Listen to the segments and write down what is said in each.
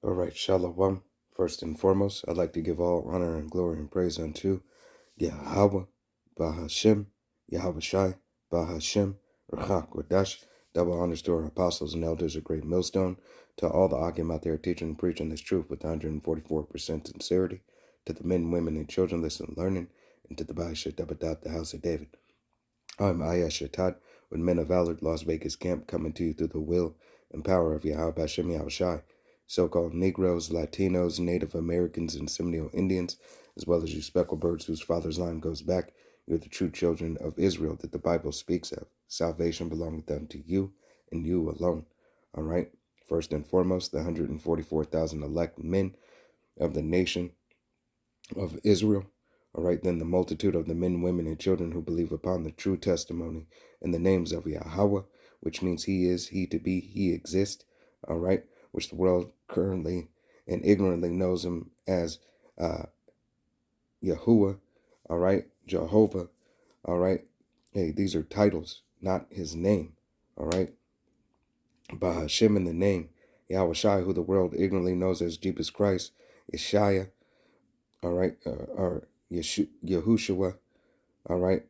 All right, Shalom. First and foremost, I'd like to give all honor and glory and praise unto Yahweh, Bahashem, Yahweh Shai, Bahashem, Rachak Wadash. Double honors to our apostles and elders of Great Millstone, to all the Akim out there teaching and preaching this truth with 144% sincerity, to the men, women, and children listening and learning, and to the Baisha Dabadat, the house of David. I'm Ayah Shatad, with Men of Valor, Las Vegas camp, coming to you through the will and power of Yahweh Bashem Yahweh Shai. So-called Negroes, Latinos, Native Americans, and Seminole Indians, as well as you speckled birds whose father's line goes back, you're the true children of Israel that the Bible speaks of. Salvation belongeth unto you, and you alone. All right? First and foremost, the 144,000 elect men of the nation of Israel. All right, then the multitude of the men, women, and children who believe upon the true testimony in the names of Yahweh, which means He is, He to be, He exists. All right, which the world currently and ignorantly knows Him as Yahuwah. All right, Jehovah. All right, hey, these are titles, not His name. All right, Bahashem in the name, Yahweh Shai, who the world ignorantly knows as Jesus Christ, Yeshaya. All right, or Yahushua. All right.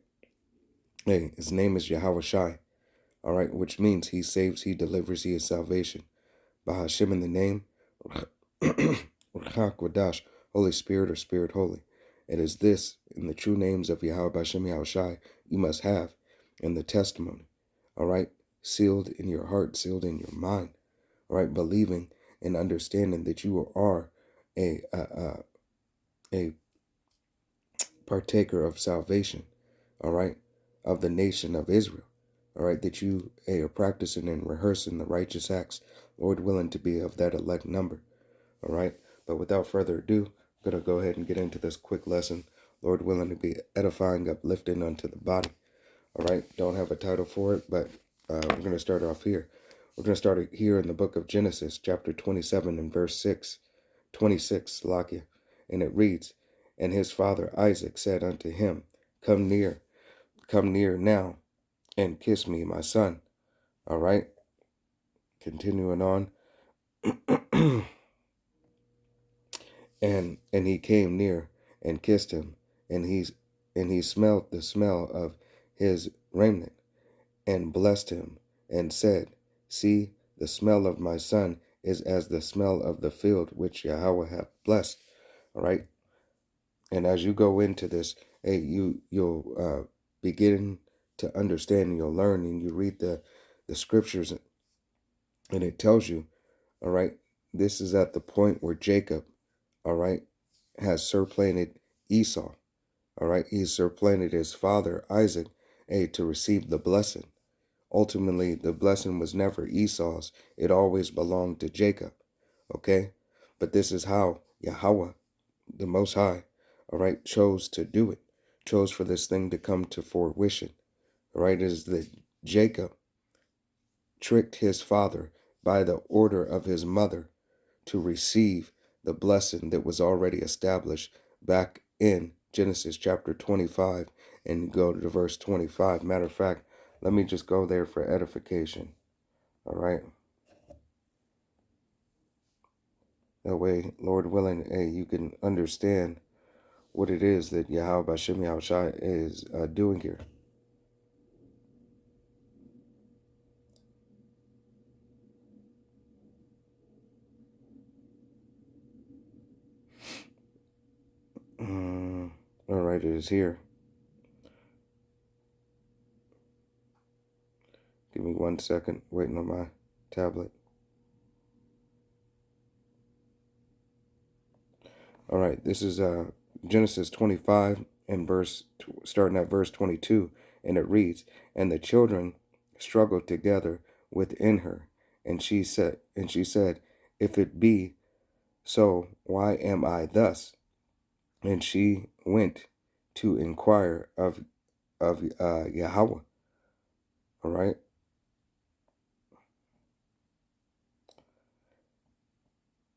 Hey, his name is Yahweh Shai. All right, which means He saves, He delivers, He is salvation. Bahashem in the name, Ruach Wadash, Holy Spirit or Spirit Holy. It is this in the true names of Yahweh Bashem Yahweh Shai you must have in the testimony. All right, sealed in your heart, sealed in your mind. All right, believing and understanding that you are a partaker of salvation. All right, of the nation of Israel. All right, that you are practicing and rehearsing the righteous acts, Lord willing to be of that elect number. All right, but without further ado, I'm going to go ahead and get into this quick lesson, Lord willing to be edifying, uplifting unto the body. All right, don't have a title for it, but we're going to start off here. We're going to start here in the book of Genesis, chapter 27 and verse 26, Lakia, and it reads, "And his father Isaac said unto him, Come near now, and kiss me, my son." All right, continuing on. and he came near and kissed him, and he smelt the smell of his raiment, and blessed him, and said, See, the smell of my son is as the smell of the field which Yahweh hath blessed. All right, and as you go into this, hey, you'll begin to understand, and you'll learn, and you read the scriptures, and it tells you, all right, this is at the point where Jacob, all right, has supplanted Esau. All right, he supplanted his father Isaac, to receive the blessing. Ultimately, the blessing was never Esau's. It always belonged to Jacob. Okay, but this is how Yahweh, the Most High, all right, chose to do it. Chose for this thing to come to fruition. All right, is that Jacob tricked his father by the order of his mother to receive the blessing that was already established back in Genesis chapter 25, and go to verse 25. Matter of fact, let me just go there for edification. All right. That way, Lord willing, hey, you can understand what it is that Yahweh Bashem Yahweh Shai is doing here. All right, it is here. Give me 1 second, waiting on my tablet. All right, this is Genesis 25 and starting at verse 22, and it reads, "And the children struggled together within her, and she said, If it be so, why am I thus? And she went to inquire of Yahweh." All right.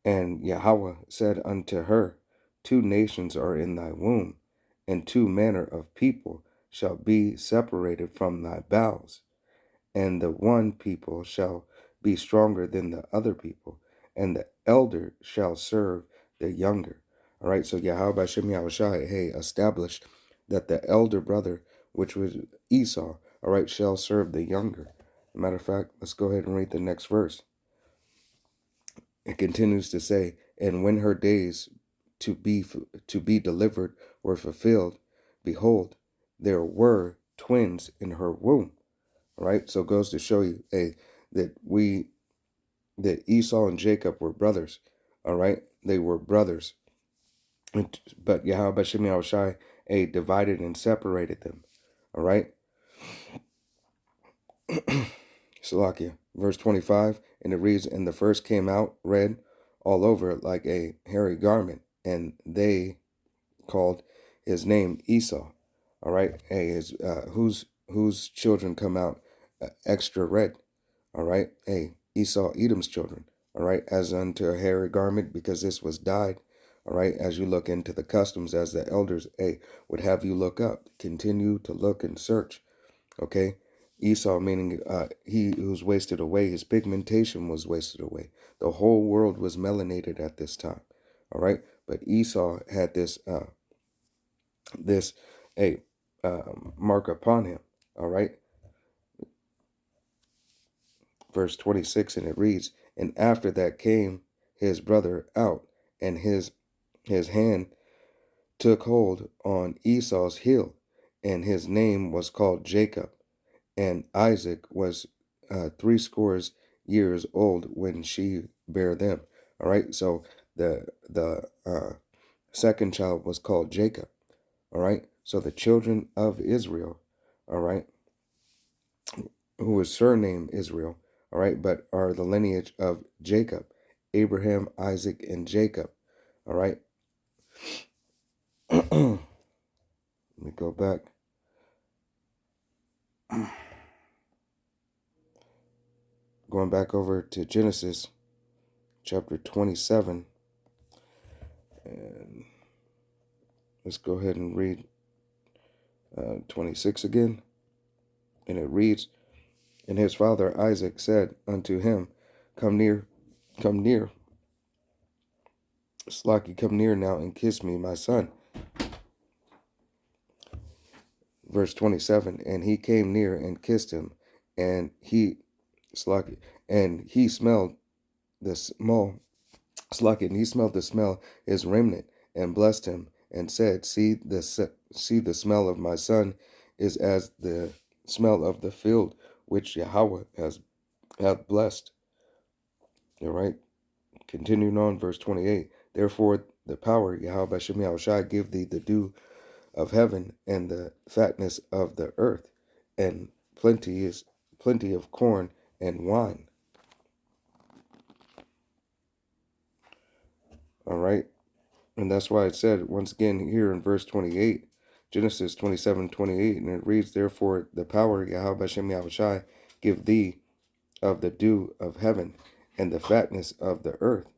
And Yahweh said unto her, Two nations are in thy womb, and two manner of people shall be separated from thy bowels, and the one people shall be stronger than the other people, and the elder shall serve the younger. All right, so Yahweh Shem Yahushai, hey, established that the elder brother, which was Esau, all right, shall serve the younger. Matter of fact, let's go ahead and read the next verse. It continues to say, and when her days to be delivered were fulfilled, behold, there were twins in her womb. All right, so it goes to show you, that Esau and Jacob were brothers. All right, they were brothers, but Yahweh Shem Yahushai, divided and separated them. All right. Salakia, verse 25, and it reads, and the first came out red all over like a hairy garment, and they called his name Esau. All right, whose children come out extra red? All right, Esau, Edom's children. All right, as unto a hairy garment, because this was dyed. All right, as you look into the customs, as the elders would have you look up, continue to look and search. Okay, Esau, meaning he who's wasted away, his pigmentation was wasted away. The whole world was melanated at this time. All right, but Esau had this mark upon him. All right, verse 26, and it reads, and after that came his brother out, and his hand took hold on Esau's heel, and his name was called Jacob. And Isaac was 80 years old when she bare them. All right, so the second child was called Jacob. All right, so the children of Israel, all right, who is surnamed Israel, all right, but are the lineage of Jacob, Abraham, Isaac, and Jacob. All right. Let me go back. Going back over to Genesis chapter 27. And let's go ahead and read 26 again. And it reads, and his father Isaac said unto him, come near. Slaki, come near now and kiss me, my son. Verse 27, and he came near and kissed him, and he smelled the smell, his remnant, and blessed him, and said, see the smell of my son is as the smell of the field which Yahweh hath blessed. All right. Continuing on, verse 28. Therefore the power Yahweh Shem Yahushai give thee the dew of heaven and the fatness of the earth, and plenty of corn and wine. All right. And that's why it said once again here in verse 28, Genesis 27:28, and it reads, therefore the power Yahweh Shem Yahushai give thee of the dew of heaven and the fatness of the earth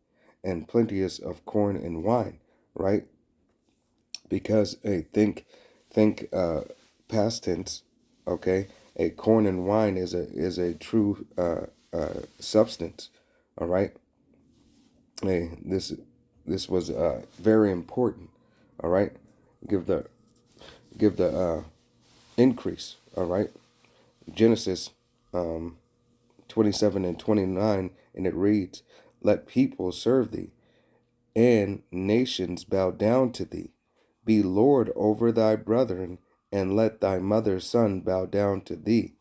and plenteous of corn and wine. Right? Because think past tense. Okay, a corn and wine is a true substance. All right. This was very important. All right, give the increase. All right, Genesis 27 and 29, and it reads, let people serve thee, and nations bow down to thee. Be Lord over thy brethren, and let thy mother's son bow down to thee.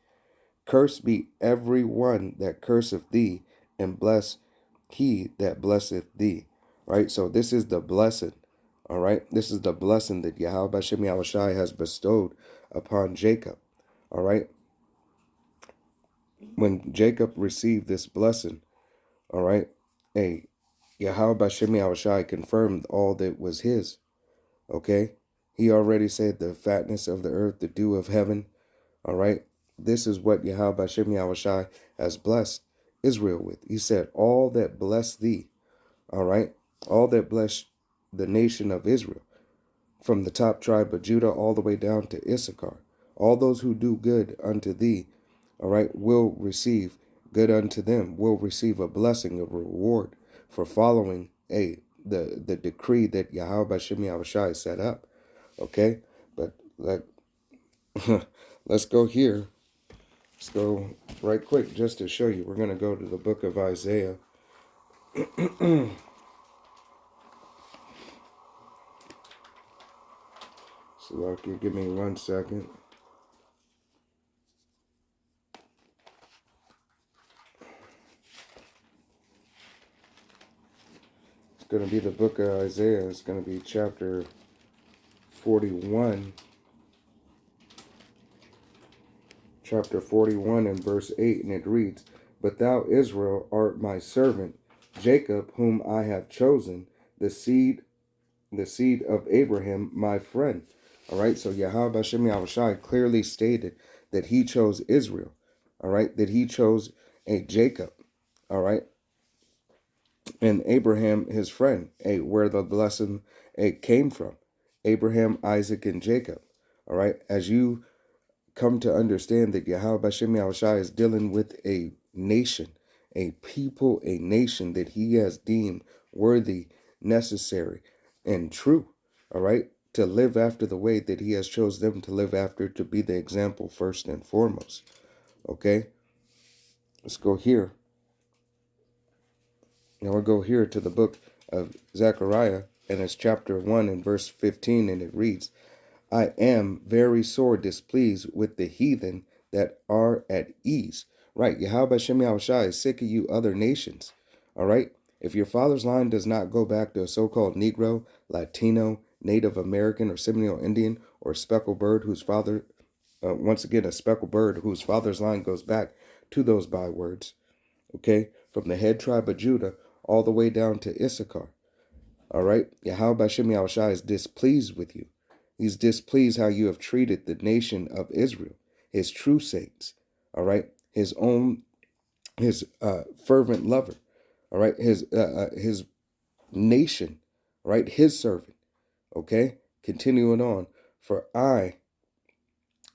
Cursed be every one that curseth thee, and bless he that blesseth thee. Right? So this is the blessing. All right? This is the blessing that Yahweh Shem Yahushai has bestowed upon Jacob. All right? When Jacob received this blessing, all right, Yahweh Shem Yahushai confirmed all that was his. Okay? He already said the fatness of the earth, the dew of heaven. All right? This is what Yahweh Shem Yahushai has blessed Israel with. He said, all that bless thee, all right, all that bless the nation of Israel, from the top tribe of Judah all the way down to Issachar, all those who do good unto thee, all right, will receive good unto them, will receive a blessing, a reward for following the decree that Yahweh Bashem Yahushai set up. Okay, but let's go here. Let's go right quick just to show you. We're going to go to the book of Isaiah. So, give me 1 second. It's going to be the book of Isaiah. It's going to be chapter 41. Chapter 41 and verse 8, and it reads, But thou, Israel, art my servant, Jacob, whom I have chosen, the seed of Abraham, my friend. All right, so Yahweh Bashem Yahushai clearly stated that he chose Israel. All right, that he chose a Jacob. All right, and Abraham, his friend, where the blessing came from. Abraham, Isaac, and Jacob. All right, as you come to understand that Yahweh Bashem Yahushai is dealing with a nation, a people, a nation that he has deemed worthy, necessary, and true, all right, to live after the way that he has chose them to live after, to be the example first and foremost. Okay, let's go here. Now we'll go here to the book of Zechariah, and it's chapter 1 and verse 15, and it reads, I am very sore displeased with the heathen that are at ease. Right, Yahweh Bashem Yahushai is sick of you other nations. All right, if your father's line does not go back to a so-called Negro, Latino, Native American, or Seminole Indian, or speckled bird whose father, once again, a speckled bird whose father's line goes back to those bywords, okay, from the head tribe of Judah all the way down to Issachar. All right, Yahweh Bashem Yahushai is displeased with you. He's displeased how you have treated the nation of Israel, his true saints, all right, his fervent lover, all right, his nation, right, his servant, okay, continuing on, for I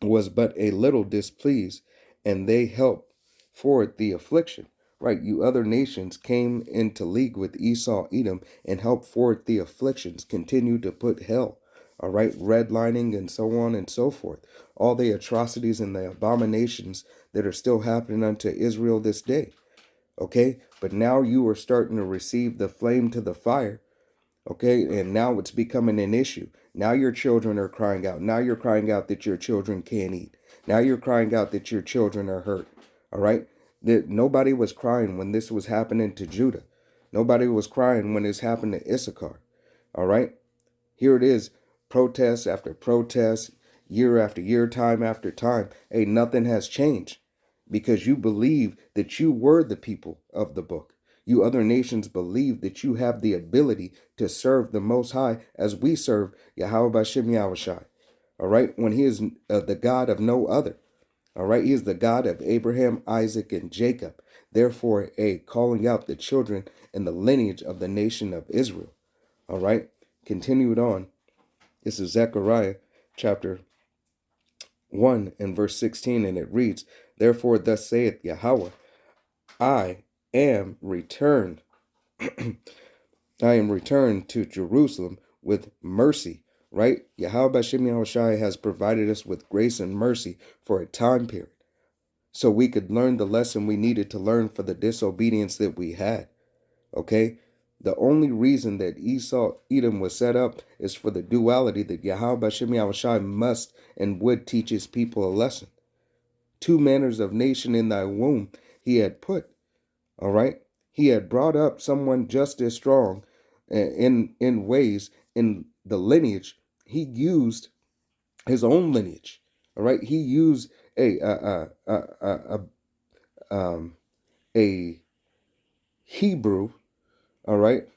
was but a little displeased, and they helped forward the affliction. Right, you other nations came into league with Esau, Edom, and helped forward the afflictions, continue to put hell, all right, redlining and so on and so forth. All the atrocities and the abominations that are still happening unto Israel this day, okay? But now you are starting to receive the flame to the fire, okay? And now it's becoming an issue. Now your children are crying out. Now you're crying out that your children can't eat. Now you're crying out that your children are hurt, all right? That nobody was crying when this was happening to Judah. Nobody was crying when this happened to Issachar, all right? Here it is, protest after protest, year after year, time after time. Hey, nothing has changed because you believe that you were the people of the book. You other nations believe that you have the ability to serve the Most High as we serve Yahweh Bashem Yahushai. All right, when he is the God of no other. All right, he is the God of Abraham, Isaac, and Jacob. Therefore, calling out the children and the lineage of the nation of Israel. All right, continued on. This is Zechariah chapter 1 and verse 16, and it reads, Therefore thus saith Yahweh, I am returned. I am returned to Jerusalem with mercy. Right? Yahweh Bashem Yahushai has provided us with grace and mercy for a time period, so we could learn the lesson we needed to learn for the disobedience that we had. Okay? The only reason that Edom was set up is for the duality that Yahweh Bashem Yahushai must and would teach his people a lesson. 2 manners of nation in thy womb he had put. All right? He had brought up someone just as strong in ways in the lineage. He used his own lineage. All right? He used a Hebrew, all right?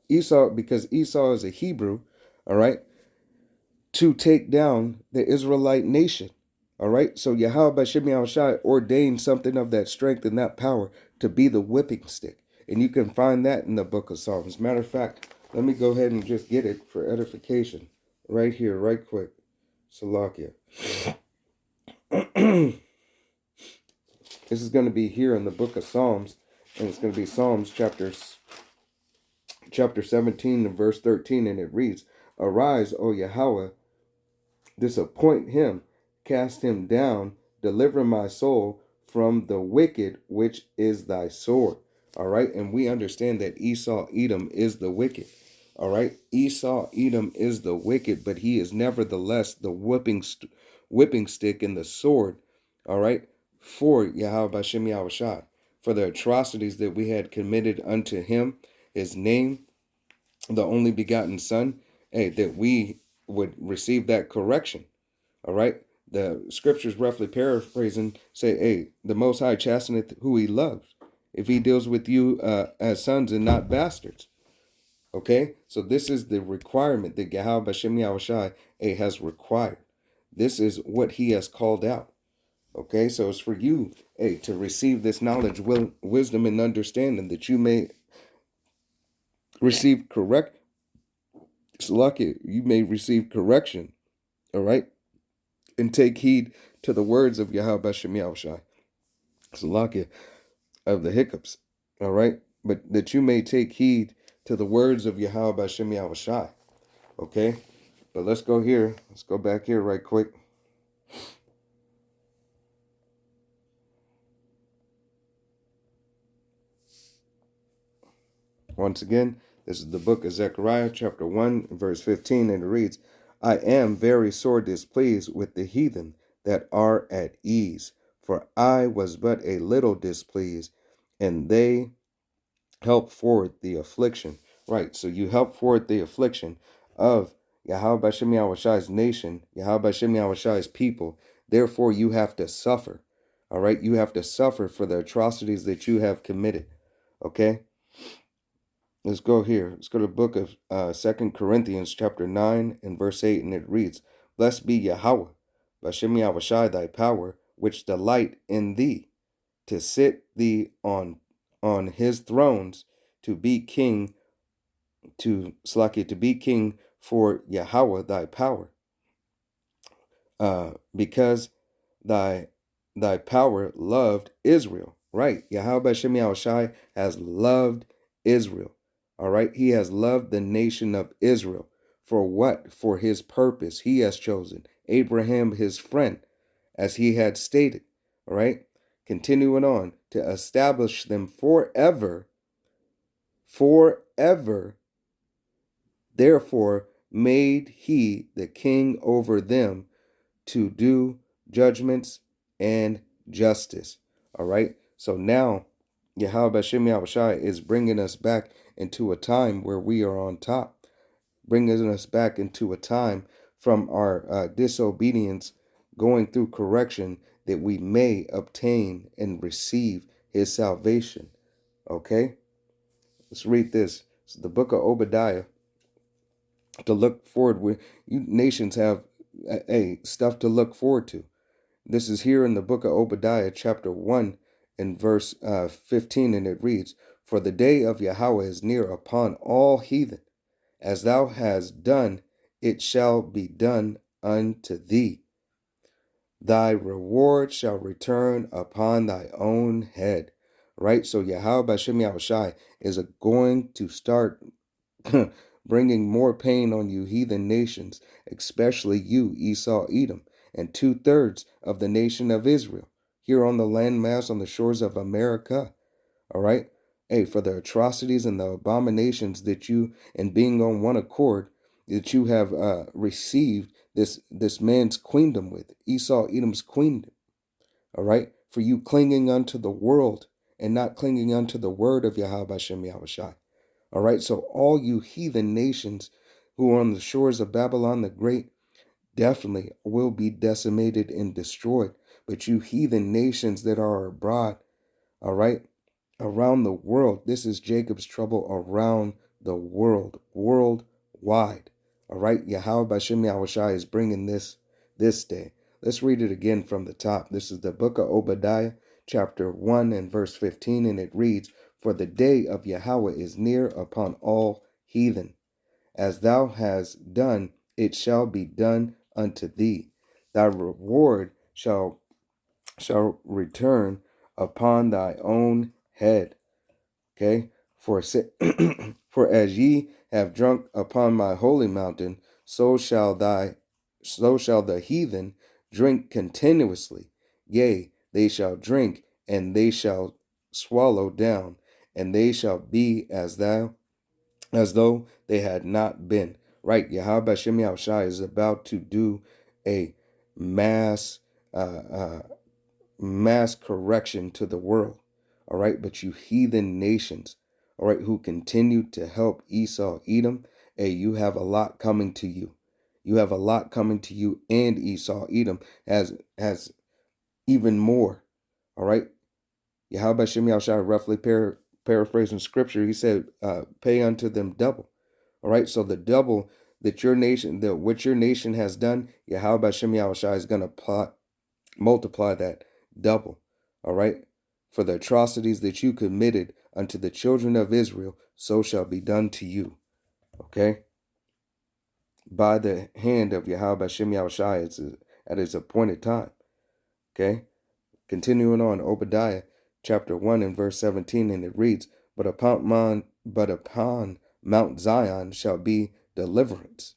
Esau, because Esau is a Hebrew, all right, to take down the Israelite nation. All right. So Yahweh Bashem Yahushai ordained something of that strength and that power to be the whipping stick. And you can find that in the book of Psalms. Matter of fact, let me go ahead and just get it for edification. Right here, right quick. Salakia. This is going to be here in the book of Psalms. And it's going to be Psalms chapter 17 and verse 13, and it reads, Arise, O Yahweh, disappoint him, cast him down, deliver my soul from the wicked, which is thy sword. All right, and we understand that Esau Edom is the wicked. All right, Esau Edom is the wicked, but he is nevertheless the whipping stick and the sword. All right, for Yahweh Bashem Yahushai, for the atrocities that we had committed unto him, his name, the only begotten Son, hey, that we would receive that correction. All right. The scriptures, roughly paraphrasing, say, hey, the Most High chasteneth who he loves, if he deals with you as sons and not bastards. Okay. So this is the requirement that Yahweh Bashem Yahushai has required. This is what he has called out. Okay. So it's for you, to receive this knowledge, wisdom, and understanding, that you may receive you may receive correction. All right. And take heed to the words of Yahweh Bashem Yahushai. Salakia of the hiccups. All right. But that you may take heed to the words of Yahweh Bashem Yahushai. Okay. But let's go here. Let's go back here right quick. Once again, this is the book of Zechariah, chapter 1, verse 15, and it reads, I am very sore displeased with the heathen that are at ease, for I was but a little displeased, and they help forward the affliction. Right, so you help forward the affliction of Yahweh Bashem Yahushai's nation, Yahweh Bashem Yahushai's people. Therefore, you have to suffer. All right, you have to suffer for the atrocities that you have committed. Okay, let's go here. Let's go to the book of 2 Corinthians chapter 9 and verse 8, and it reads, Blessed be Yahweh, Bashem Yahushai thy power, which delight in thee, to sit thee on his thrones, to be king, to be king for Yahweh thy power, because thy power loved Israel. Right, Yahweh Shem Yahushai has loved Israel. All right, he has loved the nation of Israel. For what? For his purpose. He has chosen Abraham his friend, as he had stated. All right, continuing on, to establish them forever. Therefore made he the king over them, to do judgments and justice. All right. So now Yahweh Bashem Yahushai is bringing us back into a time where we are on top, bringing us back into a time from our disobedience, going through correction, that we may obtain and receive his salvation. Okay. Let's read this. It's the book of Obadiah. To look forward with, you nations have stuff to look forward to. This is here in the book of Obadiah, chapter 1 and verse 15, and it reads, For the day of Yahweh is near upon all heathen. As thou hast done, it shall be done unto thee. Thy reward shall return upon thy own head. Right? So Yahweh Bashem Yahushai is going to start bringing more pain on you heathen nations, especially you, Esau, Edom, and 2/3 of the nation of Israel, here on the landmass on the shores of America. All right? Hey, for the atrocities and the abominations that you, and being on one accord, that you have received this man's queendom with, Esau, Edom's queendom. All right? For you clinging unto the world and not clinging unto the word of Yahweh Hashem Yahushai. All right, so all you heathen nations who are on the shores of Babylon the Great definitely will be decimated and destroyed. But you heathen nations that are abroad, all right, around the world, this is Jacob's trouble around the world, worldwide. All right, Yahweh Bashem Yahushai is bringing this day. Let's read it again from the top. This is the book of Obadiah, chapter 1 and verse 15, and it reads, For the day of Yahweh is near upon all heathen. As thou hast done, it shall be done unto thee. Thy reward shall return upon thy own head. Okay, for as ye have drunk upon my holy mountain, so shall the heathen drink continuously. Yea, they shall drink, and they shall swallow down, and they shall be as though they had not been. Right, Yahweh Shem Yahushai is about to do a mass uh, uh, mass correction to the world. All right, but you heathen nations, all right, who continue to help Esau, Edom, hey, you have a lot coming to you. You have a lot coming to you, and Esau, Edom has even more. All right, Yahweh Shem Yahushai, roughly paraphrasing scripture, he said, "Pay unto them double." All right, so the double that what your nation has done, Yahweh Shem Yahushai is going to multiply that double. All right, for the atrocities that you committed unto the children of Israel, so shall be done to you. Okay, by the hand of Yahweh Shem Yahushai at his appointed time. Okay, continuing on, Obadiah chapter 1 and verse 17, and it reads, but upon Mount Zion shall be deliverance,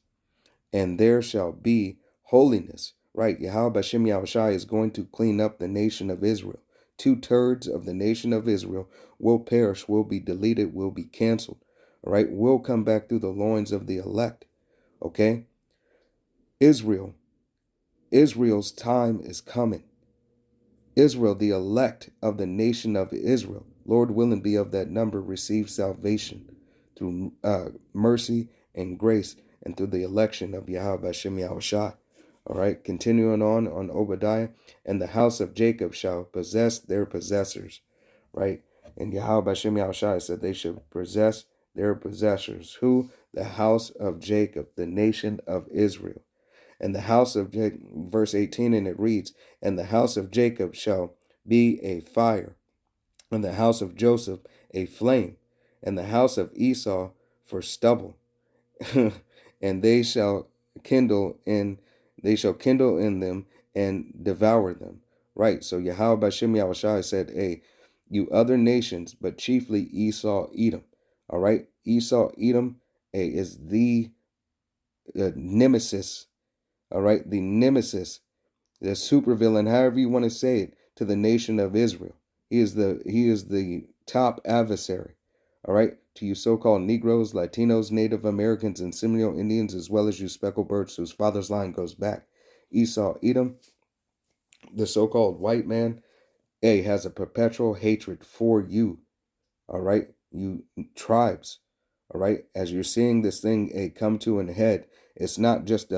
and there shall be holiness. Right, Yahweh Shem Yahushai is going to clean up the nation of Israel. 2/3 of the nation of Israel will perish, will be deleted, will be canceled. All right, will come back through the loins of the elect. Okay, Israel's time is coming. Israel, the elect of the nation of Israel, Lord willing, be of that number, receive salvation through mercy and grace and through the election of Yahweh Shem Yahushai. All right, continuing on Obadiah, and the house of Jacob shall possess their possessors. Right, and Yahweh Shem Yahushai said they should possess their possessors. Who? The house of Jacob, the nation of Israel. And the house of Jacob, verse 18, and it reads, and the house of Jacob shall be a fire, and the house of Joseph a flame, and the house of Esau for stubble. And they shall kindle in them and devour them. Right. So Yahweh Shem Yahushai said, hey, you other nations, but chiefly Esau, Edom. All right. Esau, Edom, hey, is the nemesis. All right. The nemesis, the supervillain, however you want to say it, to the nation of Israel. He is the top adversary. All right, to you so-called Negroes, Latinos, Native Americans, and Seminole Indians, as well as you speckled birds whose father's line goes back. Esau, Edom, the so-called white man, has a perpetual hatred for you. All right, you tribes. All right, as you're seeing this thing come to an head, it's not just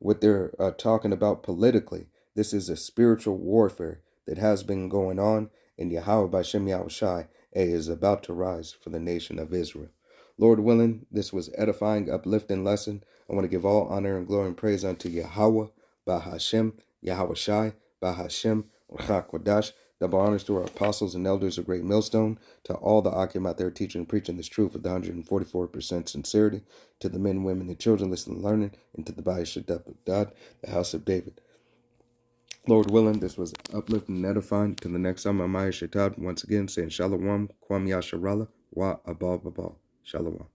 what they're talking about politically. This is a spiritual warfare that has been going on, and Yahweh by Shem Yahushai is about to rise for the nation of Israel. Lord willing, this was edifying, uplifting lesson. I want to give all honor and glory and praise unto Yahweh, Bahashem, Yahushai, Bahashem, Rachakwadash. Double honors to our apostles and elders of Great Millstone, to all the Akim out there teaching and preaching this truth with 144% sincerity, to the men, women, and children listening and learning, and to the Bayis Shaddai of God, the house of David. Lord willing, this was uplifting and edifying. Till the next time, I'm Maya Shatad, once again saying Shalom, Kwam Yasharala, Wa Abal Babal. Shalom.